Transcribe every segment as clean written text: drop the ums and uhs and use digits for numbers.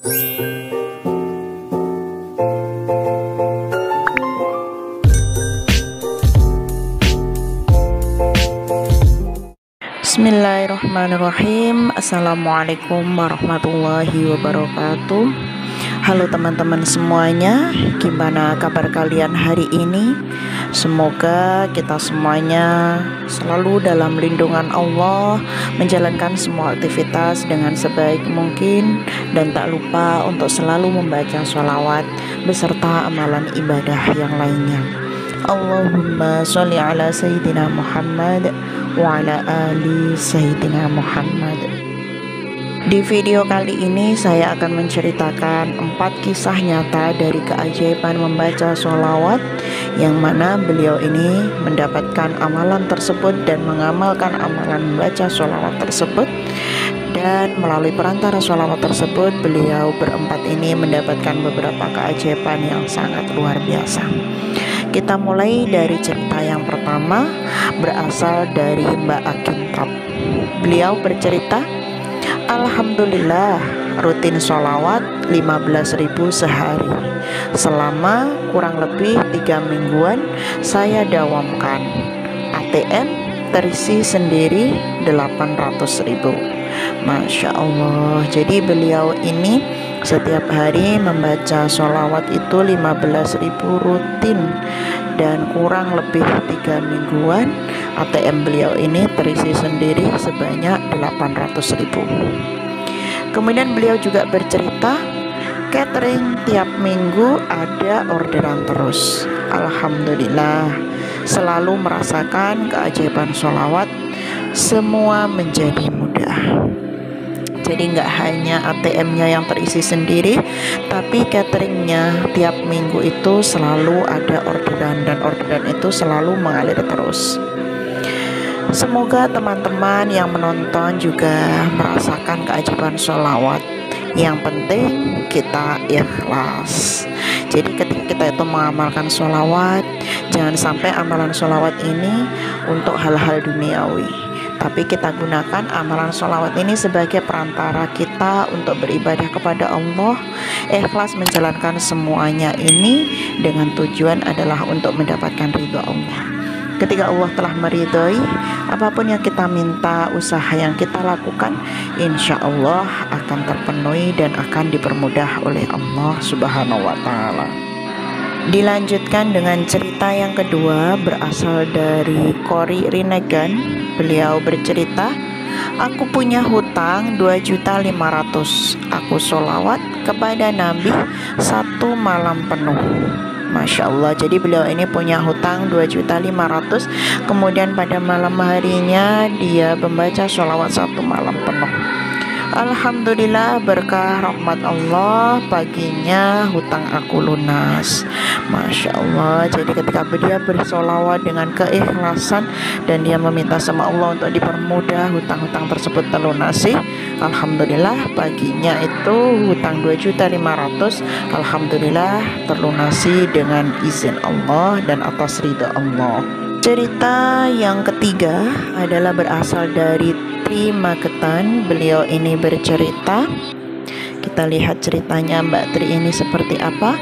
Bismillahirrahmanirrahim. Assalamualaikum warahmatullahi wabarakatuh. Halo teman-teman semuanya, gimana kabar kalian hari ini? Semoga kita semuanya selalu dalam lindungan Allah, menjalankan semua aktivitas dengan sebaik mungkin, dan tak lupa untuk selalu membaca sholawat beserta amalan ibadah yang lainnya. Allahumma sholli ala Sayyidina Muhammad wa ala ali Sayyidina Muhammad. Di video kali ini saya akan menceritakan 4 kisah nyata dari keajaiban membaca sholawat, yang mana beliau ini mendapatkan amalan tersebut dan mengamalkan amalan membaca sholawat tersebut. Dan melalui perantara sholawat tersebut, beliau berempat ini mendapatkan beberapa keajaiban yang sangat luar biasa. Kita mulai dari cerita yang pertama, berasal dari Mbak Akintab. Beliau bercerita, alhamdulillah rutin sholawat 15.000 sehari. Selama kurang lebih 3 mingguan saya dawamkan. ATM terisi sendiri 800.000. Masya Allah. Jadi beliau ini setiap hari membaca sholawat itu 15.000 rutin, dan kurang lebih 3 mingguan ATM beliau ini terisi sendiri sebanyak 800.000. Kemudian beliau juga bercerita, catering tiap minggu ada orderan terus. Alhamdulillah, selalu merasakan keajaiban sholawat, semua menjadi mudah. Jadi nggak hanya ATM-nya yang terisi sendiri, tapi cateringnya tiap minggu itu selalu ada orderan, dan orderan itu selalu mengalir terus. Semoga teman-teman yang menonton juga merasakan keajaiban sholawat. Yang penting kita ikhlas. Jadi ketika kita itu mengamalkan sholawat, jangan sampai amalan sholawat ini untuk hal-hal duniawi, tapi kita gunakan amalan sholawat ini sebagai perantara kita untuk beribadah kepada Allah, ikhlas menjalankan semuanya ini dengan tujuan adalah untuk mendapatkan ridho Allah. Ketika Allah telah meridhoi, apapun yang kita minta, usaha yang kita lakukan, insya Allah akan terpenuhi dan akan dipermudah oleh Allah Subhanahu wa Ta'ala. Dilanjutkan dengan cerita yang kedua, berasal dari Kori Rinegan. Beliau bercerita, aku punya hutang 2.500.000. Aku sholawat kepada Nabi 1 malam penuh. Masya Allah. Jadi beliau ini punya hutang 2.500.000, kemudian pada malam harinya dia membaca sholawat 1 malam penuh. Alhamdulillah, berkah rahmat Allah, paginya hutang aku lunas. Masya Allah. Jadi ketika dia bersolawat dengan keikhlasan dan dia meminta sama Allah untuk dipermudah hutang-hutang tersebut terlunasi, alhamdulillah paginya itu hutang 2.500.000 alhamdulillah terlunasi dengan izin Allah dan atas ridha Allah. Cerita yang ketiga adalah berasal dari Tri Magetan. Beliau ini bercerita, kita lihat ceritanya Mbak Tri ini seperti apa.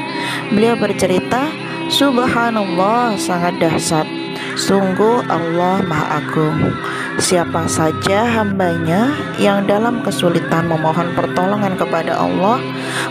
Beliau bercerita, subhanallah, sangat dahsyat, sungguh Allah Maha Agung. Siapa saja hambanya yang dalam kesulitan memohon pertolongan kepada Allah,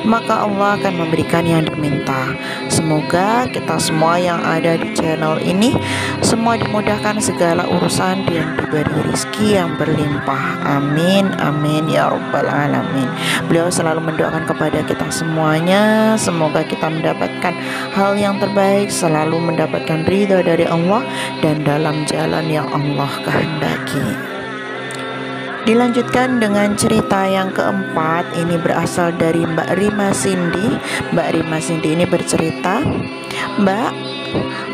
maka Allah akan memberikan yang diminta. Semoga kita semua yang ada di channel ini semua dimudahkan segala urusan dan diberi rezeki yang berlimpah. Amin, amin ya rabbal alamin. Beliau selalu mendoakan kepada kita semuanya, semoga kita mendapatkan hal yang terbaik, selalu mendapatkan ridha dari Allah dan dalam jalan yang Allah kehendaki. Dilanjutkan dengan cerita yang keempat, ini berasal dari Mbak Rima Cindy. Mbak Rima Cindy ini bercerita, Mbak,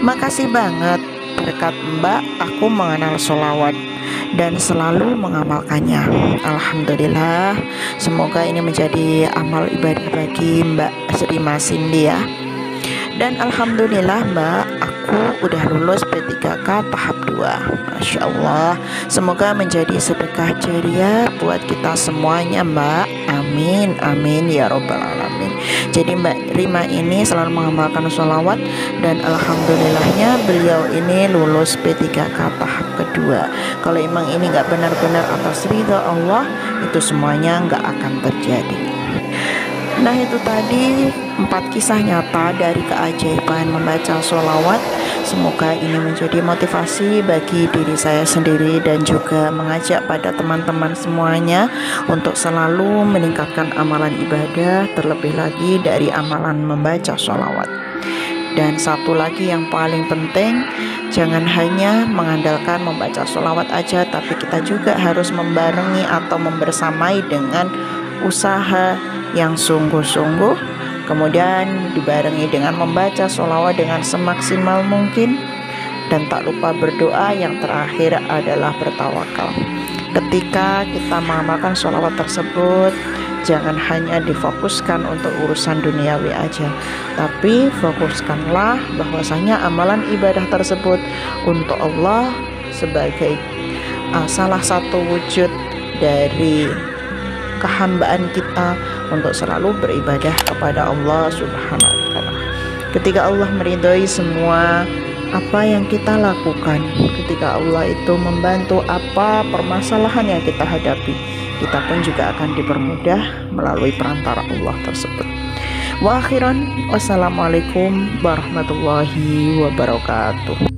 makasih banget, berkat Mbak aku mengenal sholawat dan selalu mengamalkannya. Alhamdulillah, semoga ini menjadi amal ibadah bagi Mbak Rima Cindy ya. Dan alhamdulillah Mbak, aku aku udah lulus P3K tahap 2. Masya Allah, semoga menjadi sedekah jariah buat kita semuanya Mbak. Amin, amin ya robbal alamin. Jadi Mbak Rima ini selalu mengamalkan sholawat, dan alhamdulillahnya beliau ini lulus P3K tahap kedua. Kalau emang ini nggak benar-benar atas ridha Allah, itu semuanya nggak akan terjadi. Nah, itu tadi 4 kisah nyata dari keajaiban membaca sholawat. Semoga ini menjadi motivasi bagi diri saya sendiri dan juga mengajak pada teman-teman semuanya untuk selalu meningkatkan amalan ibadah, terlebih lagi dari amalan membaca sholawat. Dan satu lagi yang paling penting, jangan hanya mengandalkan membaca sholawat aja, tapi kita juga harus membarengi atau membersamai dengan usaha yang sungguh-sungguh, kemudian dibarengi dengan membaca sholawat dengan semaksimal mungkin, dan tak lupa berdoa. Yang terakhir adalah bertawakal. Ketika kita mengamalkan sholawat tersebut, jangan hanya difokuskan untuk urusan duniawi aja, tapi fokuskanlah bahwasanya amalan ibadah tersebut untuk Allah sebagai salah satu wujud dari kehambaan kita untuk selalu beribadah kepada Allah Subhanahu wa Ta'ala. Ketika Allah meridhoi semua apa yang kita lakukan, ketika Allah itu membantu apa permasalahan yang kita hadapi, kita pun juga akan dipermudah melalui perantara Allah tersebut. Wa akhiran, wassalamualaikum warahmatullahi wabarakatuh.